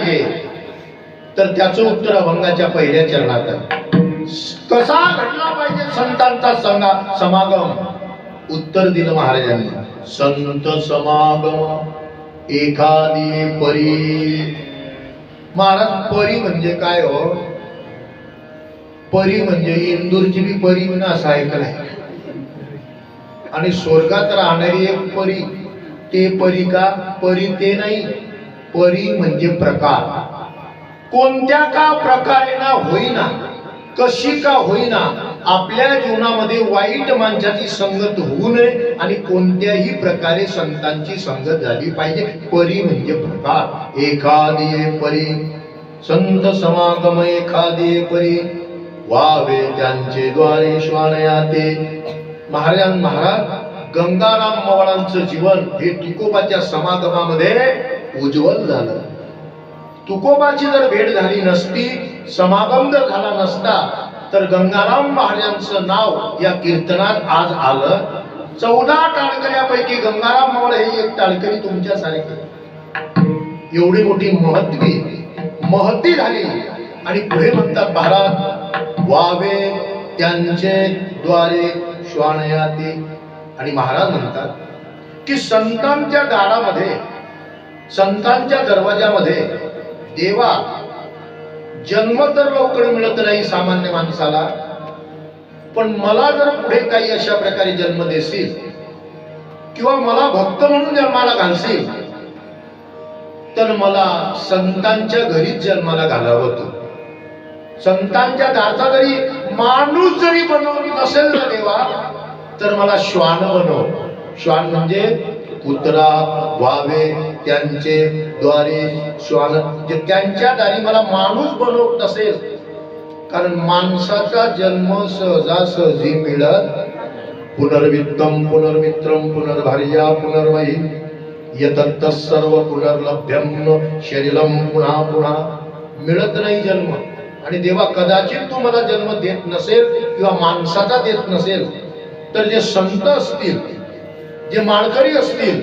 पाहिजे, तर त्याचं उत्तर अभंगाच्या पहिल्या चरणात आहे. कसा घडला पाहिजे संतांचा समागम? उत्तर दिलं महाराजांनी, संत समागम एखादी परी. महाराज, परी म्हणजे काय हो? परी म्हणजे इंदूरची बी परी म्हणून असं ऐकलंय, आणि स्वर्गात राहणारी एक परी, ते परी का? परी ते नाही, परी म्हणजे प्रकार. कोणत्या का प्रकारे ना होईना, कशी का होईना, आपल्या जीवनामध्ये वाईट माणसाची संगत होऊ नये आणि कोणत्याही प्रकारे संतांची संगत झाली पाहिजे. परी म्हणजे प्रकार. एखादी परी संत समागम एखादी परी, वावे त्यांचे द्वारे श्वानयाते. महाराज गंगाराम मवाळांचं जीवन हे तुकोबाच्या समागमामध्ये उज्ज्वल झालं. तुकोबाची जर भेट झाली नसती, समागम जर झाला नसता, तर गंगाराम महाराजांचं नाव या कीर्तनात आज आलं. 14 टाळकऱ्यापैकी गंगाराम मवाळ हे एक टाळकरी तुमच्यासारखे. एवढी मोठी महती झाली. आणि पुढे म्हणतात महाराज, वावे त्यांचे द्वारे श्वानयाते. आणि महाराज म्हणतात की संतांच्या दारामध्ये, संतांच्या दरवाजामध्ये देवा, जन्म तर लवकर मिळत नाही सामान्य माणसाला, पण मला जर पुढे काही अशा प्रकारे जन्म देशील किंवा मला भक्त म्हणून जन्माला घालशील, तर मला संतांच्या घरीच जन्माला घालावं. तू संतांच्या दारचा जरी माणूस जरी बनवत नसेल ना देवा, तर मला श्वान बनव. श्वान म्हणजे कुत्रा. वावे त्यांचे द्वारे श्वान, म्हणजे त्यांच्या दारी मला माणूस बनवत नसेल, कारण माणसाचा जन्म सहजासहजी मिळत. पुनर्वित्तम पुनर्मित्रम पुनर्भार्या पुनर्मयी यतत्त सर्व पुनर्लभ्यम शरीरम पुन्हा पुन्हा. मिळत नाही जन्म. आणि देवा, कदाचित तू मला जन्म देत नसेल किंवा माणसाचा देत नसेल, तर जे संत असतील, जे माळकरी असतील,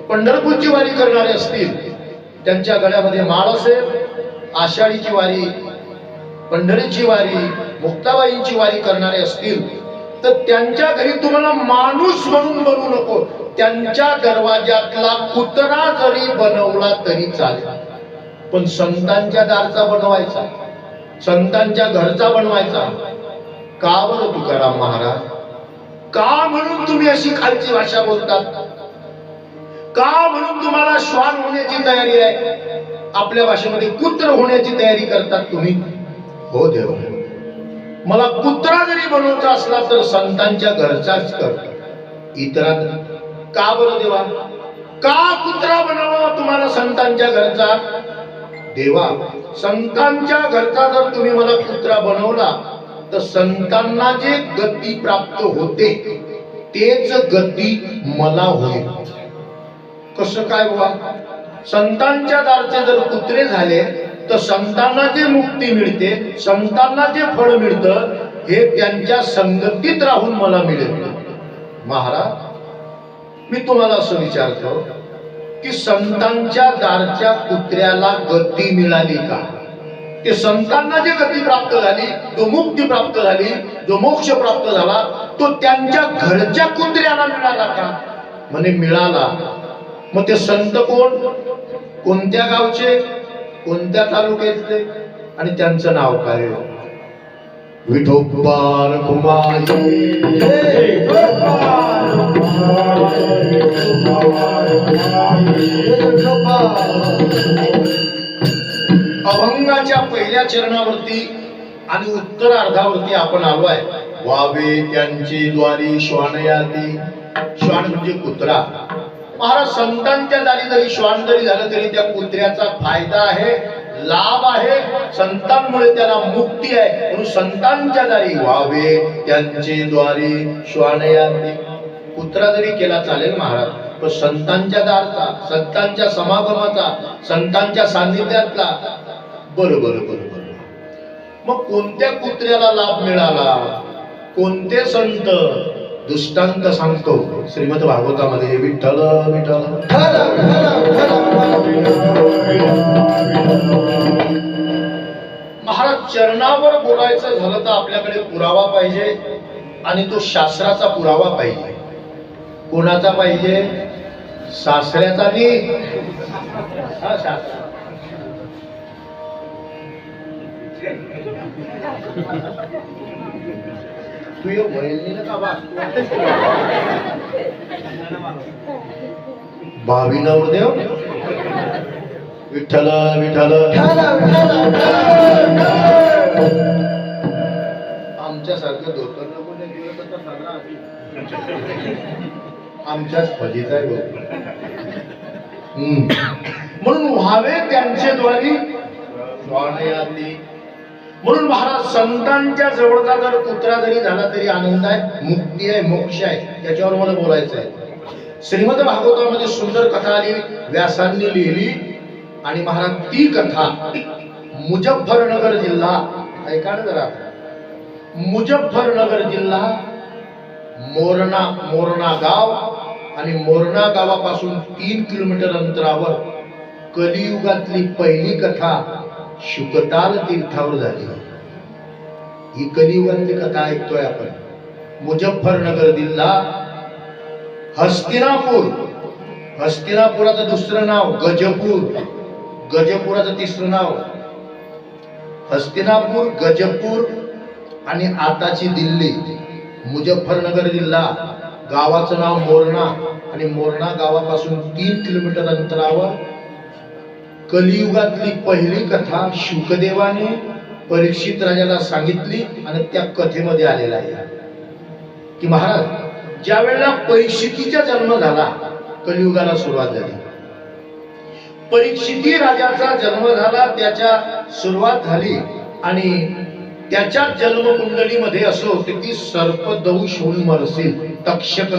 पंढरपूरची वारी करणारे असतील, त्यांच्या गळ्यामध्ये माळ असेल, आषाढीची वारी, पंढरीची वारी, मुक्ताबाईंची वारी करणारे असतील, तर त्यांच्या घरी तुम्हाला माणूस म्हणून बनवू नको. त्यांच्या दरवाजातला कुत्रा जरी बनवला तरी चालेल, पण संतांच्या दारचा बनवायचा, संतांच्या घरचा बनवायचा. का बरं तुकाराम महाराज? का म्हणून तुम्ही अशी खालची भाषा बोलतात? का म्हणून तुम्हाला श्वान होण्याची तयारी आहे? आपल्या भाषेमध्ये कुत्र होण्याची तयारी करतात तुम्ही. हो देव, मला कुत्रा जरी बनवायचा असला तर संतांच्या घरचाच कर, इतरात का बरं देवा? का कुत्रा बनवावा तुम्हाला संतांच्या घरचा? देवा, संतांच्या घरचा जर तुम्ही मला कुत्रा बनवला, तर संतांना जे गती प्राप्त होते तेच गती मला होईल. कसं काय बुवा? संतांच्या दारचे जर कुत्रे झाले तर संतांना जे मुक्ती मिळते, संतांना जे फळ मिळतं, हे त्यांच्या संगतीत राहून मला मिळेल. महाराज, मी तुम्हाला असं विचारतो की संतांच्या दारच्या कुत्र्याला गती मिळाली का? ते संतांना जे गती प्राप्त झाली, जो मुक्ती प्राप्त झाली, जो मोक्ष प्राप्त झाला, तो त्यांच्या घरच्या कुत्र्याला मिळाला का? म्हणे मिळाला. मग ते संत कोण? कोणत्या गावचे, कोणत्या तालुक्यातले, आणि त्यांचं नाव काय? विठोबार कुमारी. अभंगाच्या पहिल्या चरणावरती आणि उत्तरार्धावरती आपण आलोय. वावे त्यांची द्वारी श्वानयाती. श्वान म्हणजे कुत्रा. महाराज, संतांच्या दारी जरी श्वान जरी झालं तरी त्या कुत्र्याचा फायदा आहे, लाभ आहे. संतांमुळे त्याला मुक्ती आहे. म्हणून संतांच्या दारी वावे त्यांचे द्वारी श्वानयाती. कुत्रा जरी केला चालेल महाराज, पण संतांच्या दारचा, संतांच्या समागमाचा, संतांच्या सान्निध्यातला. बरोबर. मग कोणत्या कुत्र्याला लाभ मिळाला? कोणते संत? दृष्टांत सांगतो श्रीमद भागवतामध्ये. विठ्ठल विठ्ठल महाराज चरणावर बोलायचं झालं तर आपल्याकडे पुरावा पाहिजे, आणि तो शास्त्राचा पुरावा पाहिजे. कोणाचा पाहिजे? सासऱ्याचा नाही, हा शास्त्र. तू ये वळली का बा? भावी नवरदेव विठ्ठल विठ्ठल. आमच्यासारखं धोतर नको नाही दिलं तर साजरा आमच्याच फजित आहे लोक. म्हणून व्हावे त्यांचे द्वारी स्वानयाती. म्हणून महाराज संतांच्या जवळचा जर कुत्रा जरी झाला तरी आनंद आहे, मुक्ती आहे, मोक्ष आहे. त्याच्यावर मला बोलायचं आहे. श्रीमद भागवतामध्ये सुंदर कथा आली, व्यासांनी लिहिली. आणि महाराज ती कथा मुजफ्फरनगर जिल्हा, ऐका ना जरा, मुजफ्फरनगर जिल्हा मोरणा गाव, आणि मोरणा गावापासून 3 किलोमीटर अंतरावर कलियुगातली पहिली कथा शुकताल तीर्थावर झाली. ही कलियुगातली कथा ऐकतोय आपण. मुजफ्फरनगर जिल्हा हस्तिनापूर, हस्तिनापुराचं दुसरं नाव गजपूर, गजपुराचं तिसरं नाव हस्तिनापूर, गजपूर आणि आताची दिल्ली. मुजफ्फरनगर जिल्हा, गावाचं नाव मोरणा, आणि मोरणा गावापासून 3 किलोमीटर अंतरावर कलियुगातली पहिली कथा शुकदेवाने परीक्षित राजाला सांगितली. आणि त्या कथेमध्ये आलेला आहे की महाराज ज्या वेळेला परीक्षितीचा जन्म झाला, कलियुगाला सुरुवात झाली. परीक्षिती राजाचा जन्म झाला, त्याच्या सुरुवात झाली. आणि त्याच्या जन्मकुंडलीमध्ये असं होतं की सर्पदंश होऊन मरशील. तक्षक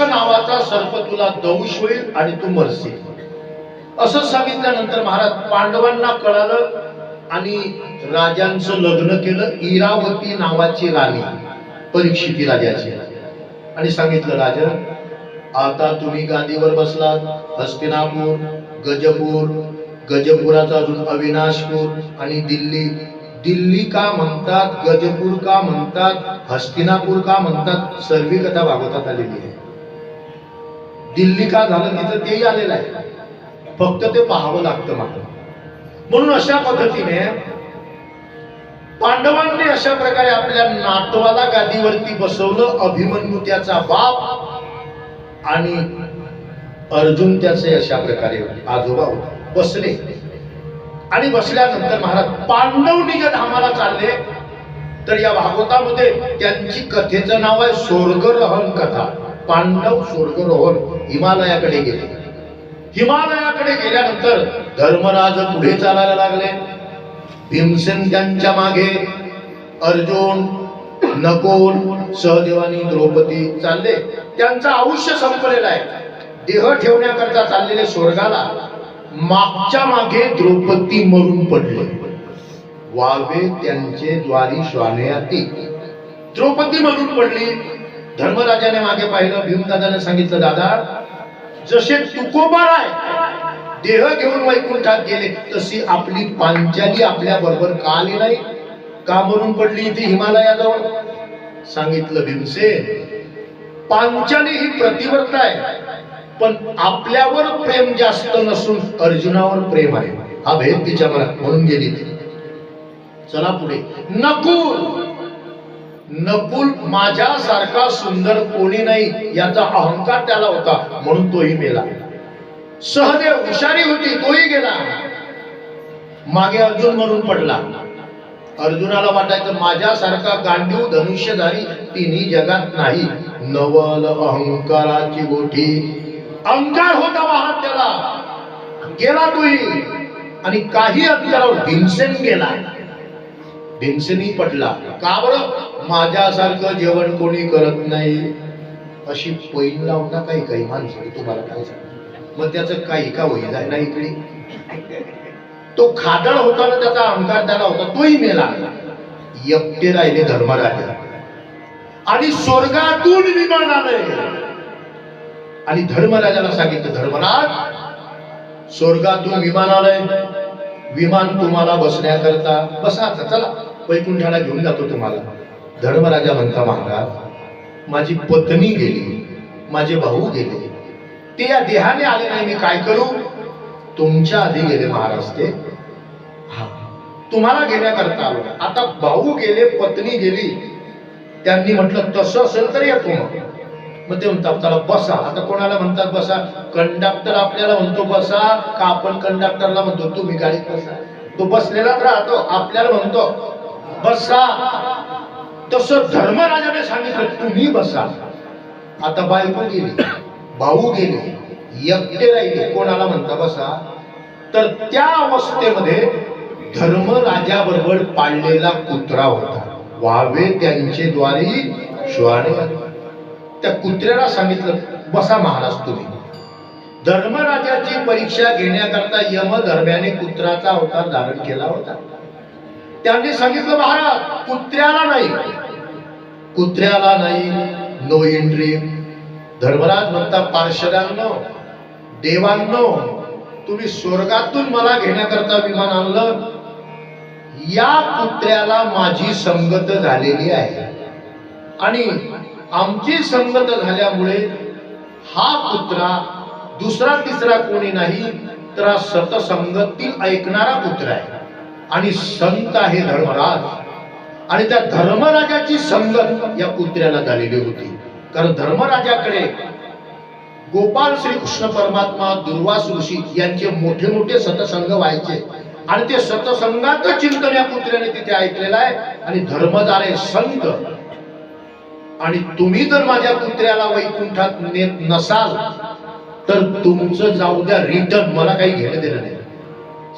नावाचा सर्प तुला दंश होईल आणि तू मरशील, असं सांगितल्यानंतर महाराज पांडवांना कळालं आणि राजांचं लग्न केलं. इरावती नावाची राणी परीक्षिती राजाची, आणि सांगितलं राजा आता तुम्ही गादीवर बसलात. हस्तिनापूर, गजपूर, गजपुराचा अजून अविनाशपूर आणि दिल्ली. दिल्ली का म्हणतात, गजपूर का म्हणतात, हस्तिनापूर का म्हणतात, सर्व कथा भागवतात आलेली आहे. दिल्ली का झालं तिथं तेही आलेलं आहे, फक्त ते पाहावं लागतं मात्र. म्हणून अशा पद्धतीने पांडवांनी अशा प्रकारे आपल्या नातवाला गादीवरती बसवलं. अभिमन्यू त्याचा बाप आणि अर्जुन त्याचे अशा प्रकारे आजोबा बसले. आणि बसल्यानंतर महाराज पांडव निघत आम्हाला चालले. तर या भागवतामध्ये त्यांची कथेचं नाव आहे स्वर्गरोहण कथा. पांडव स्वर्गरोहण हिमालयाकडे गेले. हिमालयाकडे गेल्यानंतर धर्मराज पुढे चालायला लागले, भीमसेन त्यांच्या मागे, अर्जुन, नकुल, सहदेवानी, द्रौपदी चालले. त्यांचं आयुष्य संपलेलं आहे, देह ठेवण्याकरता चाललेले स्वर्गाला. मागच्या मागे द्रौपदी मरून पडले. वावे त्यांचे द्वारी श्वानयाती. द्रौपदी मरून पडली. धर्मराजाने मागे पाहिलं. भीमदादाने सांगितलं दादा जसे तुकोबा आहे देह घेऊन वैकुंठात गेले, तशी आपली पांचाली आपल्या बरोबर का आली नाही, का मरून पडली इथे हिमालयाजवळ. सांगितलं भीमसेन पांचाली ही प्रतिव्रता आहे, पण आपल्यावर प्रेम जास्त नसून अर्जुनावर प्रेम आहे. हा भेद तिच्या मनात, म्हणून गेली ती. चला पुढे. नकुल माझ्यासारखा सुंदर कोणी नाही याचा अहंकार त्याला होता, म्हणून तोही मेला. सहदेव हुशारी होती, तोही गेला. मागे अर्जुन मरून पडला. अर्जुनाला वाटायचं माझ्यासारखा गांडीव धनुष्यधारी तिन्ही जगात नाही. नवल अहंकाराची गोठी. अहंकार होता वाहत त्याला. गेला तोही. आणि काही अंतरावर भीमसेन गेला. भीमसेनही पडला. का बरं? माझ्यासारखं जेवण कोणी करत नाही अशी पैन लावता काही माणसं. तुम्हाला काय सांग, मग त्याचं काही का होईल आहे ना इकडे. तो खादळ होता ना, त्याचा अहंकार त्याला होता, तोही मेला. एकटे राहिले धर्मराजा. आणि स्वर्गातून विमान आलंय. आणि धर्मराजाला सांगितलं, धर्मराज स्वर्गातून विमान आलंय, विमान तुम्हाला बसण्याकरता बसा, आता चला वैकुंठाला घेऊन जातो तुम्हाला. धर्मराजा म्हणता, महाराज माझी पत्नी गेली, माझे भाऊ गेले, ते या देहाने आले नाही, मी काय करू? तुमच्या आधी गेले महाराज ते, हा तुम्हाला घेण्याकरता आलो. आता भाऊ गेले, पत्नी गेली, त्यांनी म्हटलं तसं असेल तर येतो. मग ते म्हणतात त्याला बसा. आता कोणाला म्हणतात बसा? कंडक्टर आपल्याला म्हणतो बसा का आपण कंडक्टरला म्हणतो तुम्ही गाडीत बसा? तो बसलेलाच राहतो, आपल्याला म्हणतो बसा. तसं धर्मराजाने सांगितलं तुम्ही बसा. आता बायको गेली, भाऊ गेले, एकटे राहिले, कोणाला म्हणता बसा? तर त्या अवस्थेमध्ये धर्मराजाबरोबर पाळलेला कुत्रा होता, व्हावे त्यांचे द्वारी श्वाने. त्या कुत्र्याला सांगितलं बसा महाराज तुम्ही. धर्मराजाची परीक्षा घेण्याकरता यमधर्म्याने कुत्राचा अवतार धारण केला होता. त्यांनी सांगितलं महाराज कुत्र्याला नाही, कुत्र्याला नाही, नो एंट्री. धर्मराज म्हणता पार्षदांनो, देवांनो, तुम्ही स्वर्गातून मला घेण्याकरता विमान आणलं, या कुत्र्याला माझी संगत झालेली आहे आणि आमची संगत झाल्यामुळे हा कुत्रा दुसरा तिसरा कोणी नाही तर हा सतसंगतील ऐकणारा कुत्रा आहे आणि संत आहे धर्मराज. आणि त्या धर्मराजाची संगत या कुत्र्याला झालेली होती. कारण धर्मराजाकडे गोपाल श्री कृष्ण परमात्मा, दुर्वास ऋषी यांचे मोठे मोठे सतसंग व्हायचे आणि ते सतसंगाचं चिंतन या कुत्र्याने तिथे ऐकलेलं आहे. आणि धर्मदार आहे संत. आणि तुम्ही जर माझ्या कुत्र्याला वैकुंठात नेत नसाल तर तुमचं जाऊ द्या रिटर्न, मला काही घेणं देणं नाही.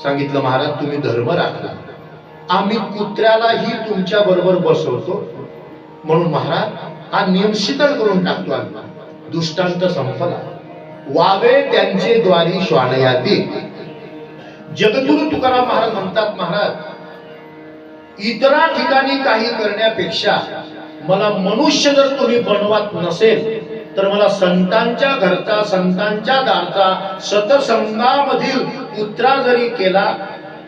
सांगितलं महाराज तुम्ही धर्म राखला, आम्ही कुत्र्यालाही तुमच्या बरोबर बसवतो. म्हणून महाराज हा नियम शिथिल करून टाकतो आम्ही. दुष्टांत संपला, वावे त्यांचे द्वारी श्वानयाती. जगद्गुरु तुकाराम महाराज म्हणतात, महाराज इतरा ठिकाणी काही करण्यापेक्षा मला मनुष्य जर तुम्ही बनवत नसेल तर मला संतांच्या घरचा, संतांच्या दारचा, सतसंगामधील कुत्रा जरी केला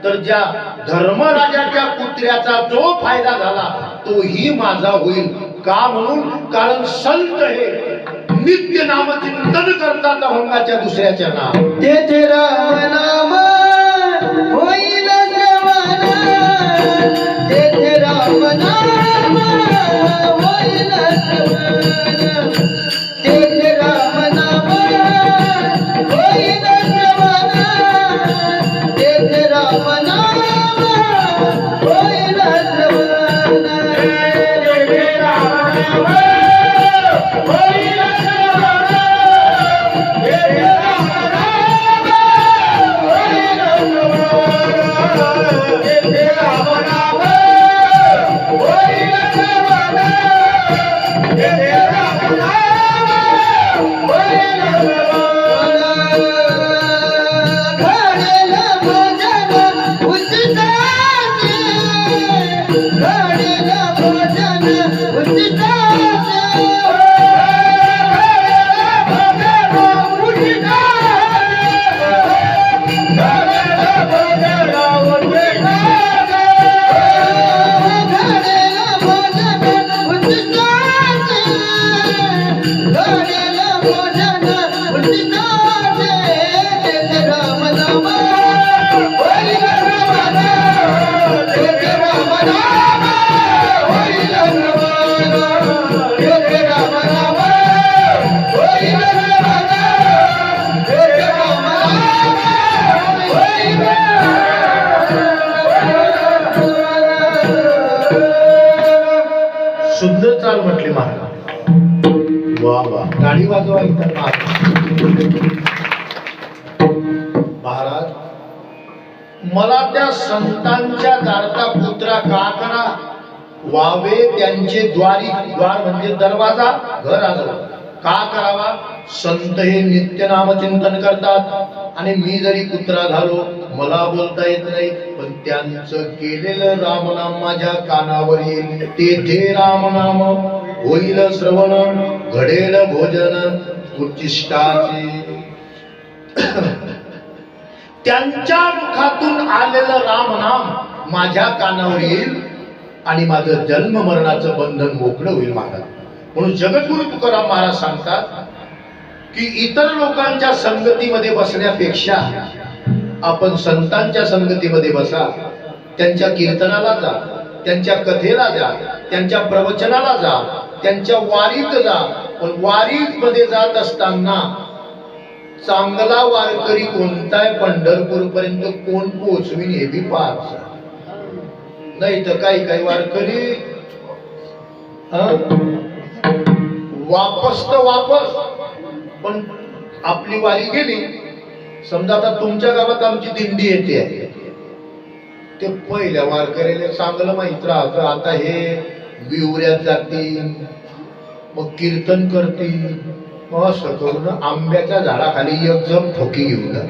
तर ज्या धर्मराजाच्या कुत्र्याचा जो फायदा झाला तोही माझा होईल. का म्हणून? कारण संत हे नित्य नामचिंतन करतात अभंगाच्या दुसऱ्याच्या नाम. तेथे राम नाम होईल श्रवण, तेथे राम नाम होईल श्रवण, तेथे राम नाम होईल श्रवण, तेथे राम नाम होईल श्रवण, तेथे राम नाम होईल श्रवण, तेथे राम नाम होईल श्रवण, तेथे राम नाम होईल श्रवण, तेथे राम नाम होईल श्रवण. घडेल भजन उचिताचे, घडेल भजन उचिताचे, सुंदर चाल म्हटली महाराज. वा वा, गाडी वाजवा इथं महाराज. मला त्या संतांच्या दारचा कुत्रा का करा? वावे त्यांचे द्वारी, द्वार म्हणजे दरवाजा, घर आजो. का करावा? संत हे नित्य नामचिंतन करतात आणि मी जरी कुत्रा झालो, मला बोलता येत नाही, पण त्यांचं केलेलं रामनाम माझ्या कानावर येईल. तेथे रामनाम होईल श्रवण घडेल भोजन उच्चिष्टाचे. त्यांच्या मुखातून आलेलं राम नाम माझ्या कानावर येईल आणि माझं जन्म मरणाचं बंधन मोकळं होईल महाराज. म्हणून जगद्गुरु तुकाराम महाराज सांगतात की इतर लोकांच्या संगतीमध्ये बसण्यापेक्षा आपण संतांच्या संगतीमध्ये बसा. त्यांच्या कीर्तनाला जा, त्यांच्या कथेला जा, त्यांच्या प्रवचनाला जा, त्यांच्या वारीत जा. पण वारीत मध्ये जात असताना चांगला वारकरी कोणता आहे पंढरपूर पर्यंत कोण पोहोचवीन हे बी पाच. नाही तर काही वारकरी वापस तर वापस, पण आपली वारी गेली. समजा आता तुमच्या गावात आमची दिंडी येते आहे, ते पहिल्या वारकऱ्याला चांगलं माहित राहतं आता हे विवऱ्यात जातील, मग कीर्तन करतील, मग असं करून आंब्याच्या झाडाखाली एकदम ठोकी घेऊन जा.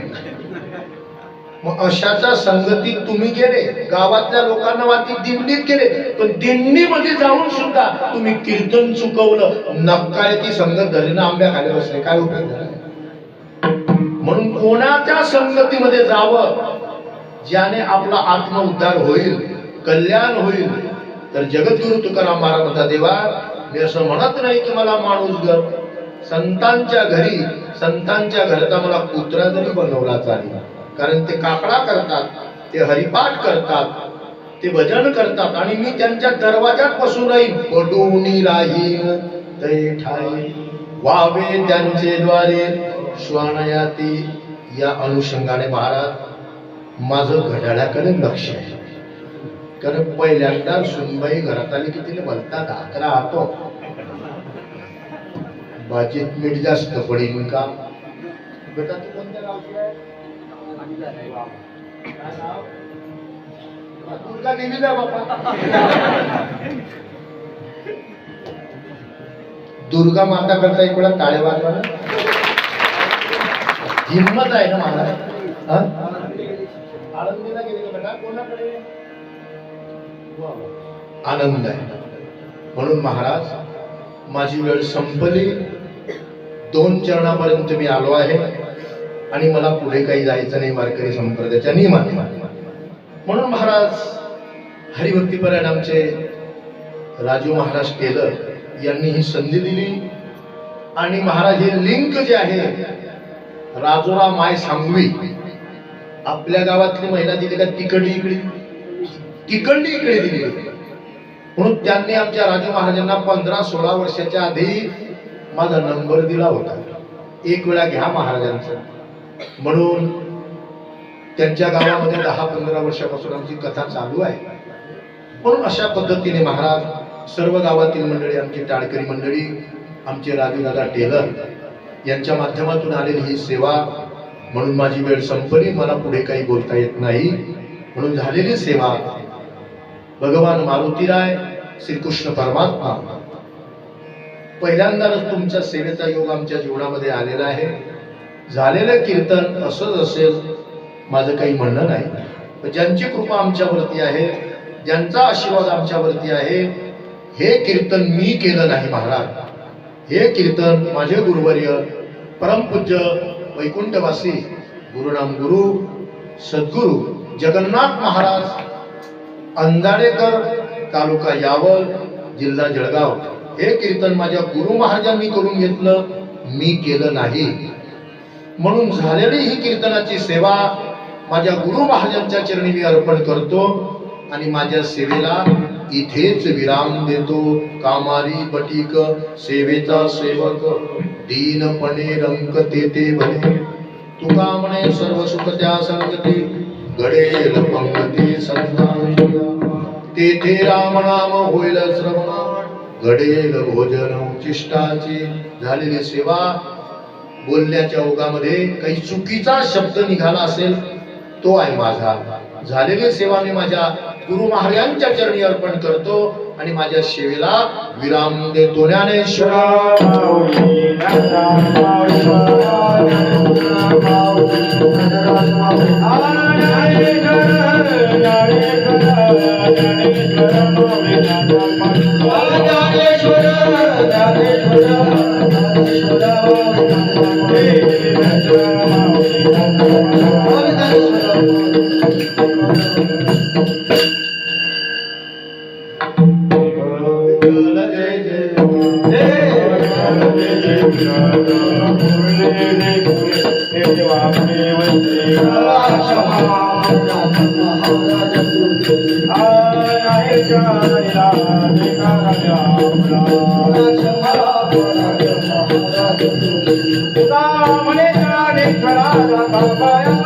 मग अशाच्या संगतीत तुम्ही गेले, गावातल्या लोकांना वाटी दिंडीत गेले, पण दिंडीमध्ये जाऊन सुद्धा तुम्ही कीर्तन चुकवलं, नक्काची संगत धरीनं आंब्या खाली बसले, काय उपयोग झाला? म्हणून कोणाच्या संगतीमध्ये जावं ज्याने आपला आत्मउद्धार होईल, कल्याण होईल. तर जगद्गुरु तुकाराम महाराज म्हणतात, देवा मी असं म्हणत नाही की मला माणूस घर, संतांच्या घरी, संतांच्या घरचा मला कुत्रा जरी बनवला चालेल, कारण ते काकडा करतात, ते हरिपाठ करतात, ते भजन करतात, आणि मी त्यांच्या दरवाजात बसून राहीन. पडूनी राहीन तै ठाई वावे त्यांचे द्वारे श्वानयाती. या अनुषंगाने महाराज माझं घड्याळाकडे लक्ष आहे. कारण पहिल्यांदा सुनबाई घरात आली की तिला म्हणतात आकरा हातो भाजीत मीठ जास्त पडेल का. बेटा तू कोणत्या गावची आहे? दुर्गा देवी जा बापा. दुर्गा माता करता एक वेळा टाळे वाजवा ना. हिम्मत आहे ना महाराज. आळंदीला गेले का बेटा? कोणाकडे? आनंद आहे. म्हणून महाराज माझी वेळ संपली, 2 चरणापर्यंत मी आलो आहे आणि मला पुढे काही जायचं नाही वारकरी संप्रदायाच्या नियमाने. म्हणून महाराज हरिभक्तीपरायण आमचे राजू महाराज टेलर यांनी ही संधी दिली. आणि महाराज हे लिंक जे आहे राजोरा माय सांगवी, आपल्या गावातली महिला दिली का तिकडली इकडे दिली. म्हणून त्यांनी आमच्या राजू महाराजांना 15-16 वर्षाच्या आधी माझा नंबर दिला होता, एक वेळा घ्या महाराजांचा. म्हणून त्यांच्या गावामध्ये 10-15 वर्षापासून आमची कथा चालू आहे. म्हणून अशा पद्धतीने महाराज सर्व गावातील मंडळी, आमची टाळकरी मंडळी, आमचे राजूदादा टेलर यांच्या माध्यमातून आलेली ही सेवा. म्हणून माझी वेळ संपली, मला पुढे काही बोलता येत नाही. म्हणून झालेली सेवा भगवान मारुतीराय श्रीकृष्ण परमात्मा पहिल्यांदाच तुमच्या सेवेचा योग आमच्या जीवनामध्ये आलेला आहे. झालेलं कीर्तन असंच असेल माझं काही म्हणणं नाही. ज्यांची कृपा आमच्यावरती आहे, ज्यांचा आशीर्वाद आमच्यावरती आहे, हे कीर्तन मी केलं नाही महाराज. हे कीर्तन माझे गुरुवर्य परमपूज्य वैकुंठवासी गुरुनाम गुरु सद्गुरु जगन्नाथ महाराज अंधारेकर, तालुका यावल, जिल्हा जळगाव, हे कीर्तन माझ्या गुरु महाराजांनी करून घेतलं, मी केलं नाही. म्हणून झालेली ही कीर्तनाची सेवा माझ्या गुरु महाराजांच्या चरणी मी अर्पण करतो आणि माझ्या सेवेला इथेच विराम देतो. कामारी बटीक सेवेचा सेवक, दीनपणे रंक तेथे भले. तुका म्हणे सर्व सुख त्या संगती, घडेल पंगती संतांची. तेथे राम नाम होईल श्रवण, घडेल भोजन उच्चिष्टाची. झालेली सेवा बोलण्याच्या ओघामध्ये काही चुकीचा शब्द निघाला असेल तो आहे माझा. झालेली सेवा मी माझ्या गुरु महाराजांच्या चरणी अर्पण करतो आणि माझ्या सेवेला विराम देतो. ज्ञानेश्वरा ज्ञानेश्वर म्हणे जाणे खरा जाता पाया